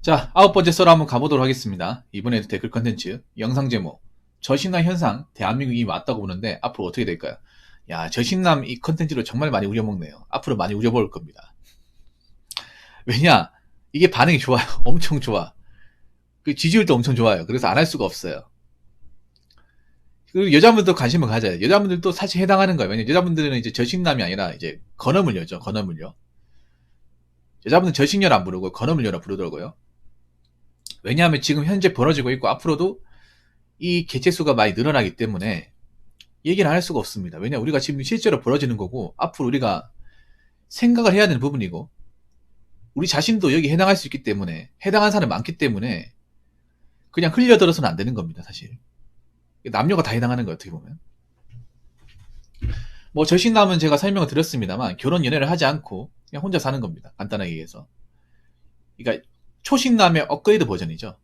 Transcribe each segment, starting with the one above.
자, 9번째 썰 한번 가보도록 하겠습니다. 이번에도 댓글 컨텐츠, 영상 제목, 저신남 현상, 대한민국이 왔다고 보는데, 앞으로 어떻게 될까요? 야, 저신남 이 컨텐츠로 정말 많이 우려먹네요. 앞으로 많이 우려먹을 겁니다. 왜냐? 이게 반응이 좋아요. 엄청 좋아. 그 지지율도 엄청 좋아요. 그래서 안 할 수가 없어요. 그리고 여자분들도 관심을 가져요. 여자분들도 사실 해당하는 거예요. 왜냐면 여자분들은 이제 저신남이 아니라 이제 건어물녀죠. 건어물녀. 여자분들은 저신녀를 안 부르고 건어물녀라 부르더라고요. 왜냐하면 지금 현재 벌어지고 있고 앞으로도 이 개체수가 많이 늘어나기 때문에 얘기를 안 할 수가 없습니다. 왜냐 우리가 지금 실제로 벌어지는 거고 앞으로 우리가 생각을 해야 되는 부분이고 우리 자신도 여기 해당할 수 있기 때문에 해당한 사람이 많기 때문에 그냥 흘려들어서는 안 되는 겁니다. 사실 남녀가 다 해당하는 거예요. 어떻게 보면 뭐 저신남은 제가 설명을 드렸습니다만 결혼 연애를 하지 않고 그냥 혼자 사는 겁니다. 간단하게 얘기해서 그러니까 초신남의 업그레이드 버전이죠.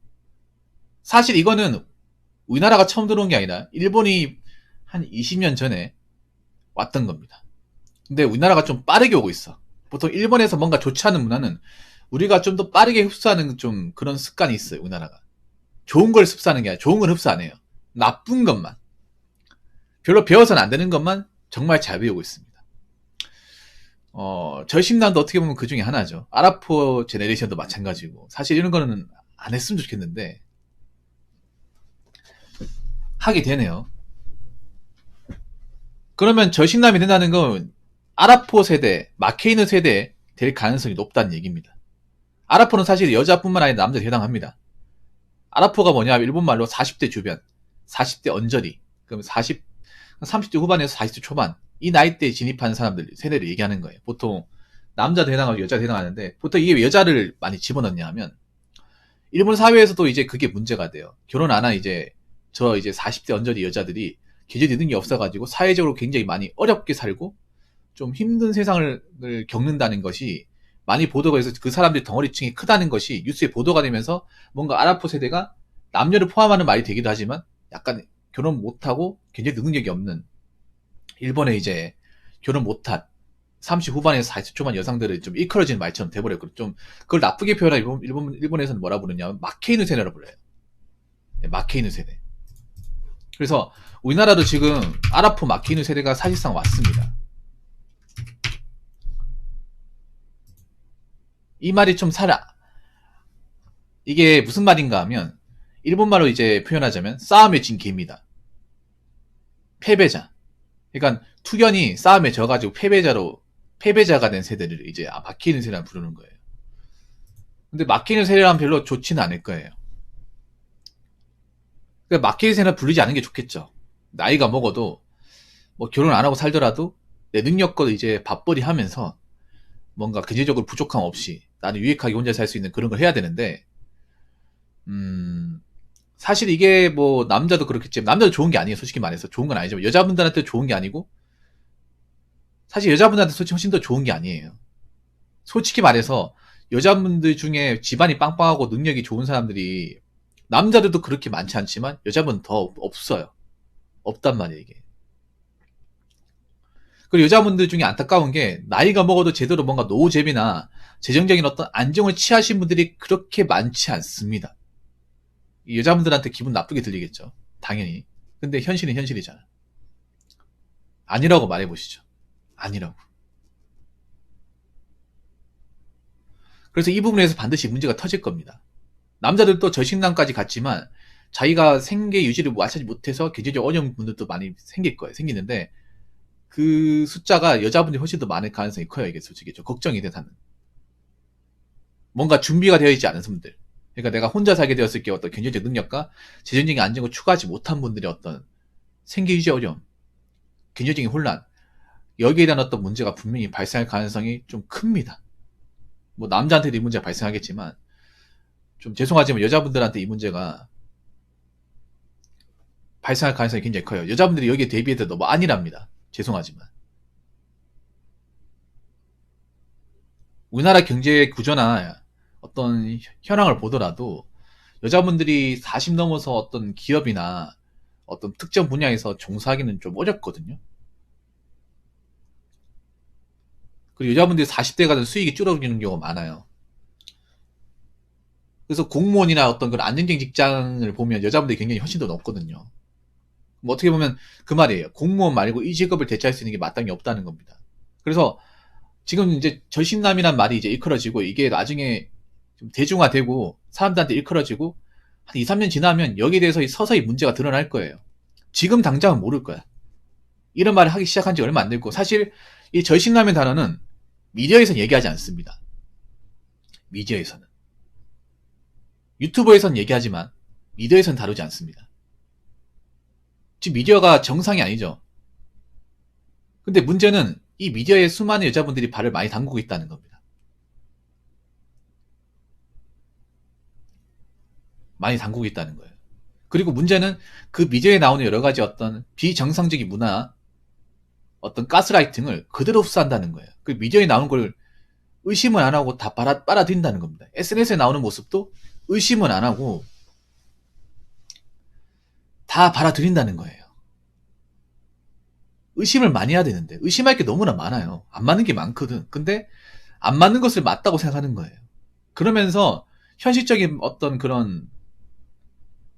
사실 이거는 우리나라가 처음 들어온 게 아니라 일본이 한 20년 전에 왔던 겁니다. 근데 우리나라가 좀 빠르게 오고 있어. 보통 일본에서 뭔가 좋지 않은 문화는 우리가 좀 더 빠르게 흡수하는 좀 그런 습관이 있어요. 우리나라가. 좋은 걸 흡수하는 게 아니라 좋은 걸 흡수 안 해요. 나쁜 것만. 별로 배워서는 안 되는 것만 정말 잘 배우고 있습니다. 절심남도 어떻게 보면 그 중에 하나죠. 아라포 제네레이션도 마찬가지고. 사실 이런 거는 안 했으면 좋겠는데 하게 되네요. 그러면 저신남이 된다는 건 아라포 세대, 마케이누 세대 될 가능성이 높다는 얘기입니다. 아라포는 사실 여자뿐만 아니라 남자에 해당합니다. 아라포가 뭐냐? 일본말로 40대 주변, 40대 언저리, 그럼 30대 후반에서 40대 초반 이 나이대에 진입하는 사람들 세대를 얘기하는 거예요. 보통 남자도 해당하고 여자도 해당하는데 보통 이게 왜 여자를 많이 집어넣냐 하면 일본 사회에서도 이제 그게 문제가 돼요. 결혼 안 한 이제 40대 언저리 여자들이 기저귀 넣는 게 없어가지고 사회적으로 굉장히 많이 어렵게 살고 좀 힘든 세상을 겪는다는 것이 많이 보도가 돼서 그 사람들이 덩어리층이 크다는 것이 뉴스에 보도가 되면서 뭔가 아라포 세대가 남녀를 포함하는 말이 되기도 하지만 약간 결혼 못하고 굉장히 능력이 없는 일본의 이제 결혼 못한 30 후반에서 40 초반 여성들을 좀 일컬어지는 말처럼 돼버렸고 좀 그걸 나쁘게 표현하면 일본에서는 뭐라 부르냐면 마케이누 세대라고 불러요. 네, 마케이누 세대. 그래서 우리나라도 지금 아라포 마케이누 세대가 사실상 왔습니다. 이 말이 좀 이게 무슨 말인가 하면 일본말로 이제 표현하자면 싸움에 진 개입니다. 패배자. 그러니까 투견이 싸움에 져가지고 패배자가 된 세대를 이제 마케이누 세대라 부르는 거예요. 근데 마케이누 세대라면 별로 좋지는 않을 거예요. 그러니까 마케이누 세대라 부르지 않은 게 좋겠죠. 나이가 먹어도 뭐 결혼 안 하고 살더라도 내 능력껏 이제 밥벌이 하면서 뭔가 경제적으로 부족함 없이 나는 유익하게 혼자 살 수 있는 그런 걸 해야 되는데 사실 이게 뭐 남자도 그렇겠지만 남자도 좋은 게 아니에요. 솔직히 말해서 좋은 건 아니지만 여자분들한테 좋은 게 아니고 사실 여자분들한테 솔직히 훨씬 더 좋은 게 아니에요. 솔직히 말해서 여자분들 중에 집안이 빵빵하고 능력이 좋은 사람들이 남자들도 그렇게 많지 않지만 여자분은 더 없어요. 없단 말이에요 이게. 그리고 여자분들 중에 안타까운 게 나이가 먹어도 제대로 뭔가 노후재비나 재정적인 어떤 안정을 취하신 분들이 그렇게 많지 않습니다. 여자분들한테 기분 나쁘게 들리겠죠. 당연히. 근데 현실은 현실이잖아. 아니라고 말해보시죠. 아니라고. 그래서 이 부분에서 반드시 문제가 터질 겁니다. 남자들도 저신남까지 갔지만 자기가 생계 유지를 마치지 못해서 경제적 어려운 분들도 많이 생길 거예요. 생기는데 그 숫자가 여자분들이 훨씬 더 많을 가능성이 커요. 이게 솔직히 좀 걱정이 돼, 나는. 뭔가 준비가 되어 있지 않은 분들. 그러니까 내가 혼자 살게 되었을 때 어떤 경제적 능력과 재정적인 안정을 추구하지 못한 분들의 어떤 생계 유지 어려움, 경제적인 혼란, 여기에 대한 어떤 문제가 분명히 발생할 가능성이 좀 큽니다. 뭐 남자한테도 이 문제가 발생하겠지만 좀 죄송하지만 여자분들한테 이 문제가 발생할 가능성이 굉장히 커요. 여자분들이 여기에 대비해서 너무 안일합니다. 죄송하지만. 우리나라 경제 구조나 어떤 현황을 보더라도 여자분들이 40 넘어서 어떤 기업이나 어떤 특정 분야에서 종사하기는 좀 어렵거든요. 그리고 여자분들이 40대 가든 수익이 줄어드는 경우가 많아요. 그래서 공무원이나 어떤 그런 안정적인 직장을 보면 여자분들이 굉장히 훨씬 더 높거든요. 뭐 어떻게 보면 그 말이에요. 공무원 말고 이 직업을 대체할 수 있는 게 마땅히 없다는 겁니다. 그래서 지금 이제 절신남이란 말이 이제 일컬어지고 이게 나중에 좀 대중화되고 사람들한테 일컬어지고 한 2, 3년 지나면 여기에 대해서 서서히 문제가 드러날 거예요. 지금 당장은 모를 거야. 이런 말을 하기 시작한 지 얼마 안 됐고, 사실 이 절신남의 단어는 미디어에서는 얘기하지 않습니다. 미디어에서는. 유튜버에서는 얘기하지만 미디어에서는 다루지 않습니다. 지금 미디어가 정상이 아니죠. 근데 문제는 이 미디어에 수많은 여자분들이 발을 많이 담그고 있다는 겁니다. 많이 담그고 있다는 거예요. 그리고 문제는 그 미디어에 나오는 여러 가지 어떤 비정상적인 문화, 어떤 가스라이팅을 그대로 흡수한다는 거예요. 그 미디어에 나오는 걸 의심을 안 하고 다 빨아들인다는 겁니다. SNS에 나오는 모습도 의심을 안 하고 다 받아들인다는 거예요. 의심을 많이 해야 되는데 의심할 게 너무나 많아요. 안 맞는 게 많거든. 근데 안 맞는 것을 맞다고 생각하는 거예요. 그러면서 현실적인 어떤 그런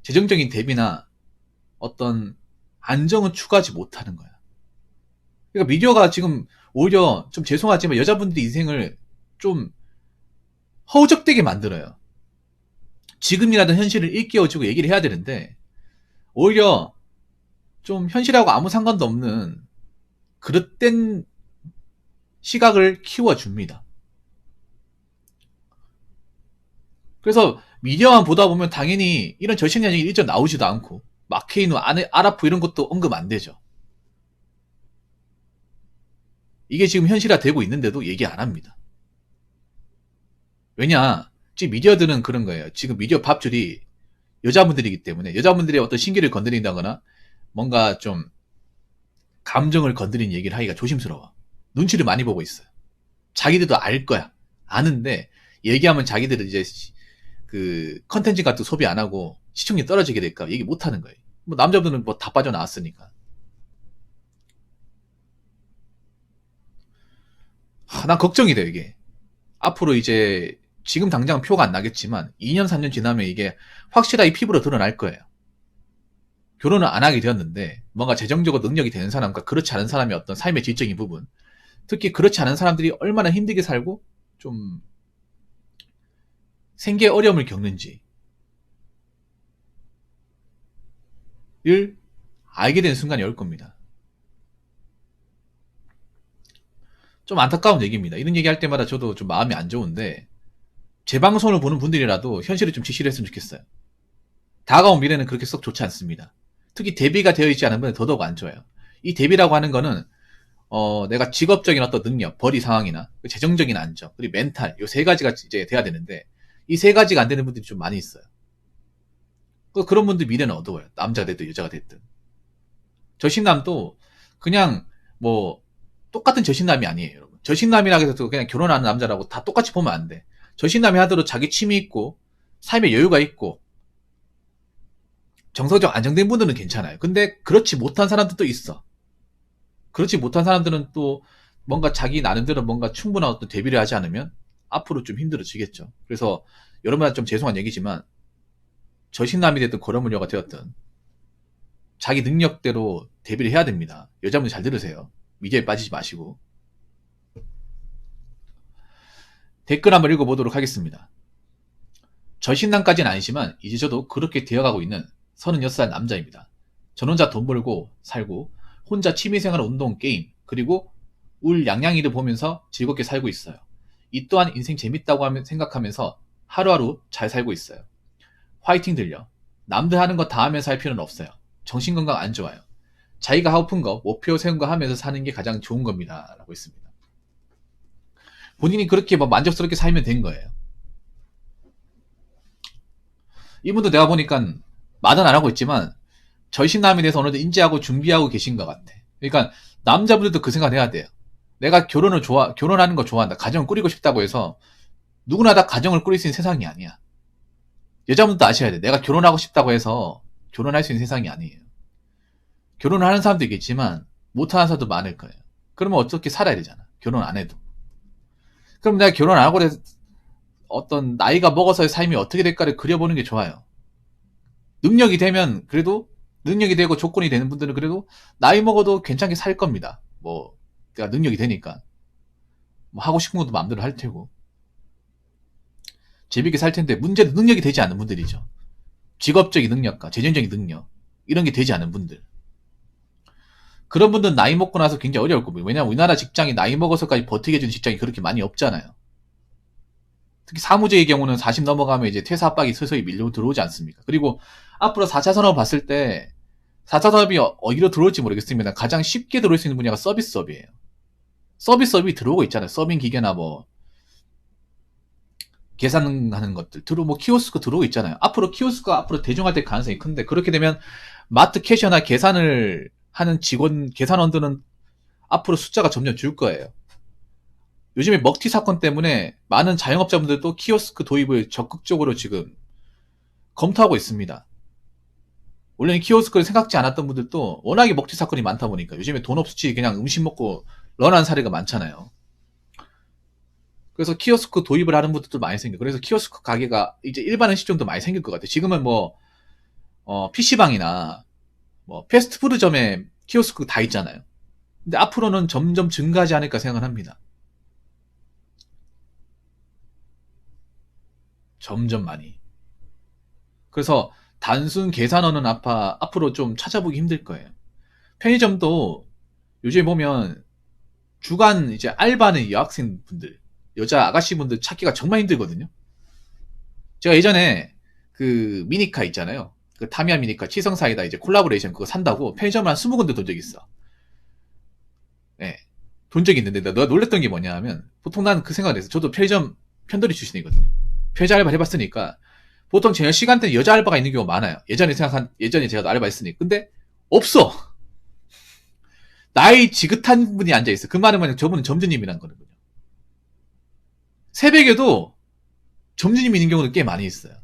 재정적인 대비나 어떤 안정은 추구하지 못하는 거야. 그러니까 미디어가 지금 오히려 좀 죄송하지만 여자분들의 인생을 좀 허우적대게 만들어요. 지금이라도 현실을 일깨워주고 얘기를 해야 되는데 오히려 좀 현실하고 아무 상관도 없는 그릇된 시각을 키워줍니다. 그래서 미디어만 보다 보면 당연히 이런 절친한 얘기 일절 나오지도 않고 마케이누, 아라프 이런 것도 언급 안 되죠. 이게 지금 현실화 되고 있는데도 얘기 안 합니다. 왜냐? 지금 미디어들은 그런 거예요. 지금 미디어 밥줄이 여자분들이기 때문에 여자분들의 어떤 신기를 건드린다거나 뭔가 좀 감정을 건드린 얘기를 하기가 조심스러워. 눈치를 많이 보고 있어요. 자기들도 알 거야. 아는데 얘기하면 자기들은 이제 그 컨텐츠 같은 거 소비 안 하고 시청률이 떨어지게 될까 얘기 못 하는 거예요. 뭐 남자분들은 뭐 다 빠져나왔으니까. 난 걱정이 돼요, 이게. 앞으로 이제 지금 당장 표가 안 나겠지만 2년, 3년 지나면 이게 확실하게 피부로 드러날 거예요. 결혼을 안 하게 되었는데 뭔가 재정적으로 능력이 되는 사람과 그렇지 않은 사람의 어떤 삶의 질적인 부분, 특히 그렇지 않은 사람들이 얼마나 힘들게 살고 좀 생계에 어려움을 겪는지를 알게 되는 순간이 올 겁니다. 좀 안타까운 얘기입니다. 이런 얘기 할 때마다 저도 좀 마음이 안 좋은데 제 방송을 보는 분들이라도 현실을 좀 지시를 했으면 좋겠어요. 다가온 미래는 그렇게 썩 좋지 않습니다. 특히 대비가 되어 있지 않은 분은 더더욱 안 좋아요. 이 대비라고 하는 거는 내가 직업적인 어떤 능력, 벌이 상황이나 재정적인 안정, 그리고 멘탈 이 세 가지가 이제 돼야 되는데 이 세 가지가 안 되는 분들이 좀 많이 있어요. 그런 분들 미래는 어두워요. 남자가 됐든 여자가 됐든. 저신남도 그냥 뭐 똑같은 저신남이 아니에요, 여러분. 저신남이라고 해서 그냥 결혼하는 남자라고 다 똑같이 보면 안 돼. 저신남이 하더라도 자기 취미 있고 삶의 여유가 있고 정서적 안정된 분들은 괜찮아요. 근데 그렇지 못한 사람들도 있어. 그렇지 못한 사람들은 또 뭔가 자기 나름대로 뭔가 충분한 어떤 대비를 하지 않으면 앞으로 좀 힘들어지겠죠. 그래서 여러분한테 좀 죄송한 얘기지만 저신남이 됐든 고려물려가 되었든 자기 능력대로 대비를 해야 됩니다. 여자분 잘 들으세요. 미디어에 빠지지 마시고. 댓글 한번 읽어보도록 하겠습니다. 저신남까지는 아니지만 이제 저도 그렇게 되어가고 있는 36살 남자입니다. 전 혼자 돈 벌고 살고 혼자 취미생활, 운동, 게임 그리고 울 양양이를 보면서 즐겁게 살고 있어요. 이 또한 인생 재밌다고 생각하면서 하루하루 잘 살고 있어요. 화이팅 들려. 남들 하는 거 다 하면서 할 필요는 없어요. 정신건강 안 좋아요. 자기가 하고픈 거, 목표 세운 거 하면서 사는 게 가장 좋은 겁니다. 라고 했습니다. 본인이 그렇게 뭐 만족스럽게 살면 된 거예요. 이분도 내가 보니까 말은 안 하고 있지만 절신남에 대해서 어느 정도 인지하고 준비하고 계신 것 같아. 그러니까 남자분들도 그 생각을 해야 돼요. 내가 결혼하는 거 좋아한다. 가정을 꾸리고 싶다고 해서 누구나 다 가정을 꾸릴 수 있는 세상이 아니야. 여자분들도 아셔야 돼. 내가 결혼하고 싶다고 해서 결혼할 수 있는 세상이 아니에요. 결혼을 하는 사람도 있겠지만 못하는 사람도 많을 거예요. 그러면 어떻게 살아야 되잖아. 결혼 안 해도. 그럼 내가 결혼 안 하고 어떤 나이가 먹어서의 삶이 어떻게 될까를 그려보는 게 좋아요. 능력이 되면 그래도 능력이 되고 조건이 되는 분들은 그래도 나이 먹어도 괜찮게 살 겁니다. 뭐 그러니까 능력이 되니까 뭐 하고 싶은 것도 마음대로 할 테고 재밌게 살 텐데 문제는 능력이 되지 않는 분들이죠. 직업적인 능력과 재정적인 능력 이런 게 되지 않은 분들. 그런 분들은 나이 먹고 나서 굉장히 어려울 겁니다. 왜냐하면 우리나라 직장이 나이 먹어서까지 버티게 해주는 직장이 그렇게 많이 없잖아요. 특히 사무직의 경우는 40 넘어가면 이제 퇴사 압박이 서서히 밀려 들어오지 않습니까? 그리고 앞으로 4차 산업 봤을 때 4차 산업이 어디로 들어올지 모르겠습니다. 가장 쉽게 들어올 수 있는 분야가 서비스업이에요. 서비스업이 들어오고 있잖아요. 서빙 기계나 뭐 계산하는 것들 뭐 키오스크 들어오고 있잖아요. 앞으로 키오스크가 앞으로 대중화될 가능성이 큰데 그렇게 되면 마트 캐셔나 계산을 하는 직원 계산원들은 앞으로 숫자가 점점 줄 거예요. 요즘에 먹튀 사건 때문에 많은 자영업자분들도 키오스크 도입을 적극적으로 지금 검토하고 있습니다. 원래는 키오스크를 생각지 않았던 분들도 워낙에 먹튀 사건이 많다 보니까 요즘에 돈 없이 그냥 음식 먹고 런한 사례가 많잖아요. 그래서 키오스크 도입을 하는 분들도 많이 생겨요. 그래서 키오스크 가게가 이제 일반 음식점도 많이 생길 것 같아요. 지금은 뭐 PC방이나 뭐 패스트푸드점에 키오스크 다 있잖아요. 근데 앞으로는 점점 증가하지 않을까 생각을 합니다. 점점 많이. 그래서 단순 계산원은 앞으로 좀 찾아보기 힘들 거예요. 편의점도 요즘에 보면 주간 이제 알바는 여학생분들, 여자 아가씨분들 찾기가 정말 힘들거든요. 제가 예전에 그 미니카 있잖아요. 그 타미야 미니카 치성사이다 이제 콜라보레이션 그거 산다고 편의점을 한 20군데 돈 적이 있어. 네. 돈 적이 있는데 내가 놀랬던 게 뭐냐 하면 보통 난 그 생각을 했어. 저도 편의점 편돌이 출신이거든요. 편의점 알바 해봤으니까 보통 제 시간대는 여자 알바가 있는 경우가 많아요. 예전에 제가 알바 했으니까. 근데 없어. 나이 지긋한 분이 앉아있어. 그 말은 뭐냐 저분은 점주님이란 거거든요. 새벽에도 점주님이 있는 경우도 꽤 많이 있어요.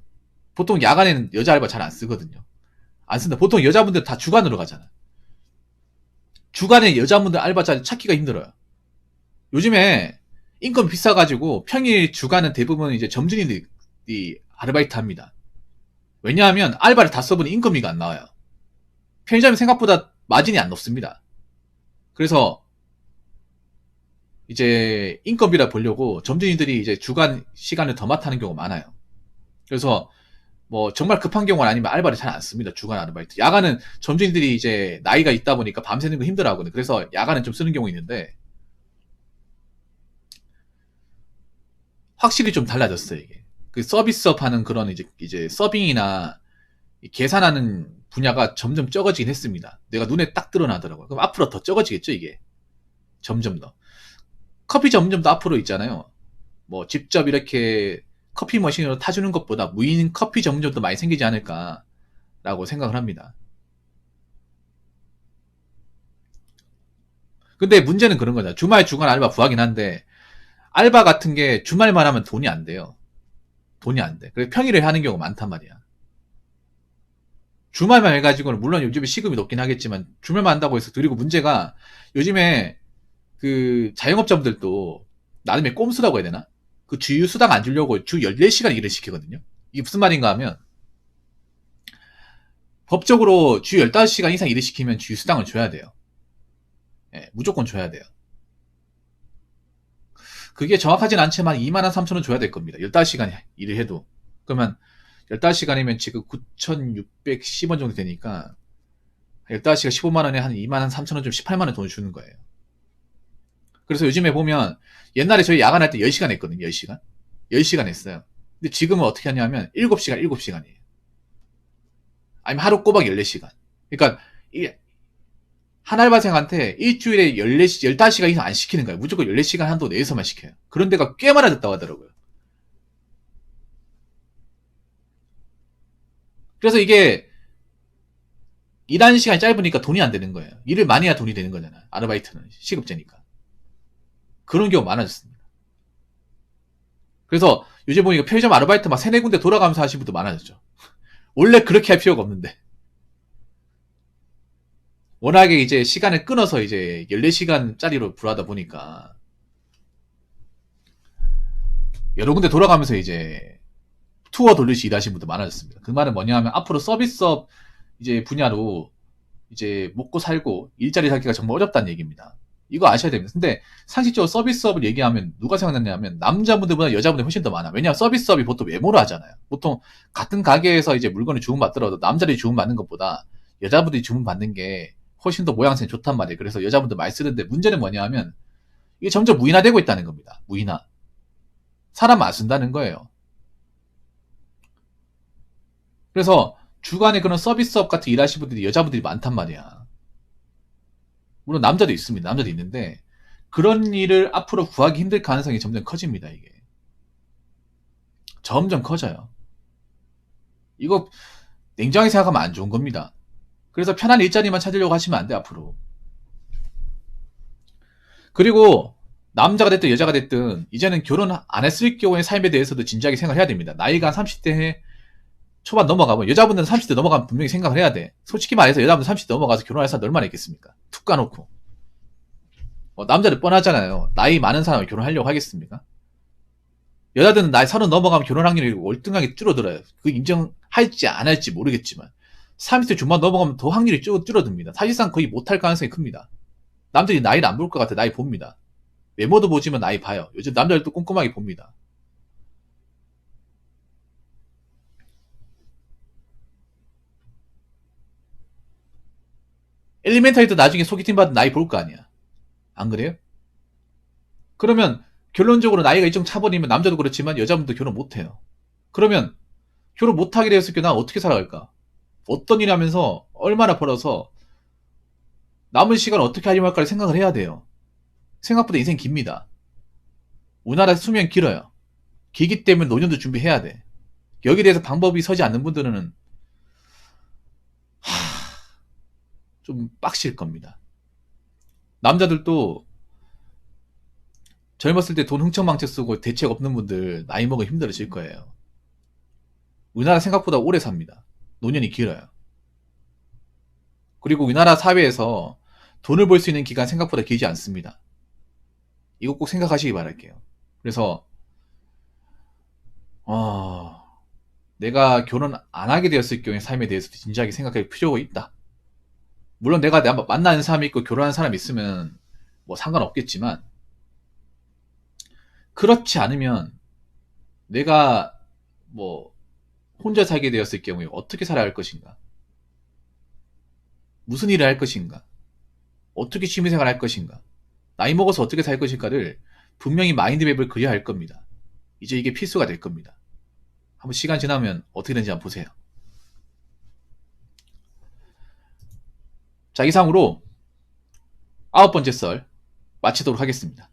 보통 야간에는 여자 알바 잘 안 쓰거든요. 안 쓴다. 보통 여자분들 다 주간으로 가잖아. 주간에 여자분들 알바 자리 찾기가 힘들어요. 요즘에 인건비 비싸가지고 평일 주간은 대부분 이제 점주님들이 아르바이트 합니다. 왜냐하면 알바를 다 써보니 인건비가 안 나와요. 편의점이 생각보다 마진이 안 높습니다. 그래서 이제 인건비라 보려고 점주님들이 이제 주간 시간을 더 맡아는 경우가 많아요. 그래서 뭐 정말 급한 경우는 아니면 알바를 잘 안 씁니다. 주간 아르바이트. 야간은 점주님들이 이제 나이가 있다 보니까 밤새는 거 힘들어 하거든요. 그래서 야간은 좀 쓰는 경우 있는데 확실히 좀 달라졌어요, 이게. 그 서비스업 하는 그런 이제 서빙이나 계산하는 분야가 점점 적어지긴 했습니다. 내가 눈에 딱 드러나더라고요. 그럼 앞으로 더 적어지겠죠, 이게. 점점 더. 커피 전문점도 앞으로 있잖아요. 뭐 직접 이렇게 커피 머신으로 타주는 것보다 무인 커피 전문점도 많이 생기지 않을까라고 생각을 합니다. 근데 문제는 그런 거죠. 주말 주간 알바 구하긴 한데 알바 같은 게 주말만 하면 돈이 안 돼요. 돈이 안 돼. 그래서 평일에 하는 경우가 많단 말이야. 주말만 해가지고는 물론 요즘에 시급이 높긴 하겠지만 주말만 한다고 해서 드리고 문제가 요즘에 그 자영업자분들도 나름의 꼼수라고 해야 되나? 그 주휴 수당 안 주려고 주 14시간 일을 시키거든요. 이게 무슨 말인가 하면 법적으로 주 15시간 이상 일을 시키면 주휴 수당을 줘야 돼요. 예, 무조건 줘야 돼요. 그게 정확하진 않지만 23,000원 줘야 될 겁니다. 15시간 일을 해도. 그러면 15시간이면 지금 9,610원 정도 되니까 15시간 15만원에 한 23,000원 좀 18만원 돈을 주는 거예요. 그래서 요즘에 보면 옛날에 저희 야간할 때 10시간 했거든요. 10시간. 10시간 했어요. 근데 지금은 어떻게 하냐면 7시간, 7시간이에요. 아니면 하루 꼬박 14시간. 그러니까 한 알바생한테 일주일에 15시간 이상 안 시키는 거예요. 무조건 14시간 한도 내에서만 시켜요. 그런 데가 꽤 많아졌다고 하더라고요. 그래서 이게 일하는 시간이 짧으니까 돈이 안 되는 거예요. 일을 많이 해야 돈이 되는 거잖아요. 아르바이트는 시급제니까. 그런 경우 많아졌습니다. 그래서 요즘 보니까 편의점 아르바이트 막 3-4군데 돌아가면서 하시는 분도 많아졌죠. 원래 그렇게 할 필요가 없는데. 워낙에 이제 시간을 끊어서 이제 14시간짜리로 불하다 보니까. 여러 군데 돌아가면서 이제 투어 돌리시 일하시는 분들 많아졌습니다. 그 말은 뭐냐면 앞으로 서비스업 이제 분야로 이제 먹고 살고 일자리 찾기가 정말 어렵다는 얘기입니다. 이거 아셔야 됩니다. 근데 상식적으로 서비스업을 얘기하면 누가 생각났냐면 남자분들보다 여자분들이 훨씬 더 많아. 왜냐하면 서비스업이 보통 외모로 하잖아요. 보통 같은 가게에서 이제 물건을 주문받더라도 남자들이 주문받는 것보다 여자분들이 주문받는 게 훨씬 더 모양새는 좋단 말이에요. 그래서 여자분들 많이 쓰는데 문제는 뭐냐면 이게 점점 무인화되고 있다는 겁니다. 무인화. 사람 안 쓴다는 거예요. 그래서 주간에 그런 서비스업 같은 일하시는 분들이 여자분들이 많단 말이야. 물론 남자도 있습니다. 남자도 있는데 그런 일을 앞으로 구하기 힘들 가능성이 점점 커집니다. 이게 점점 커져요. 이거 냉정하게 생각하면 안 좋은 겁니다. 그래서 편한 일자리만 찾으려고 하시면 안 돼 앞으로. 그리고 남자가 됐든 여자가 됐든 이제는 결혼 안 했을 경우의 삶에 대해서도 진지하게 생각해야 됩니다. 나이가 30대 초반 넘어가면 여자분들은 30대 넘어가면 분명히 생각을 해야 돼. 솔직히 말해서 여자분들 30대 넘어가서 결혼할 사람 얼마나 있겠습니까? 툭 까놓고. 남자들 뻔하잖아요. 나이 많은 사람이 결혼하려고 하겠습니까? 여자들은 나이 30 넘어가면 결혼 확률이 월등하게 줄어들어요. 그 인정할지 안 할지 모르겠지만 30대 중반 넘어가면 더 확률이 줄어듭니다. 사실상 거의 못할 가능성이 큽니다. 남들이 나이를 안 볼 것 같아. 나이 봅니다. 외모도 보지만 나이 봐요. 요즘 남자들도 꼼꼼하게 봅니다. 엘리멘탈리도 나중에 소개팅 받은 나이 볼 거 아니야. 안 그래요? 그러면 결론적으로 나이가 일정 차버리면 남자도 그렇지만 여자분도 결혼 못해요. 그러면 결혼 못하게 되었을 때 난 어떻게 살아갈까? 어떤 일 하면서 얼마나 벌어서 남은 시간을 어떻게 하려고 할까를 생각을 해야 돼요. 생각보다 인생 깁니다. 우리나라 수명 길어요. 길기 때문에 노년도 준비해야 돼. 여기에 대해서 방법이 서지 않는 분들은 좀 빡실 겁니다. 남자들도 젊었을 때 돈 흥청망청 쓰고 대책 없는 분들 나이 먹으면 힘들어질 거예요. 우리나라 생각보다 오래 삽니다. 노년이 길어요. 그리고 우리나라 사회에서 돈을 벌 수 있는 기간 생각보다 길지 않습니다. 이거 꼭 생각하시기 바랄게요. 그래서 내가 결혼 안 하게 되었을 경우의 삶에 대해서 진지하게 생각할 필요가 있다. 물론 내가 만나는 사람이 있고 결혼하는 사람이 있으면 뭐 상관없겠지만 그렇지 않으면 내가 뭐 혼자 살게 되었을 경우에 어떻게 살아야 할 것인가? 무슨 일을 할 것인가? 어떻게 취미생활 할 것인가? 나이 먹어서 어떻게 살 것인가를 분명히 마인드맵을 그려야 할 겁니다. 이제 이게 필수가 될 겁니다. 한번 시간 지나면 어떻게 되는지 한번 보세요. 자, 이상으로 9번째 썰 마치도록 하겠습니다.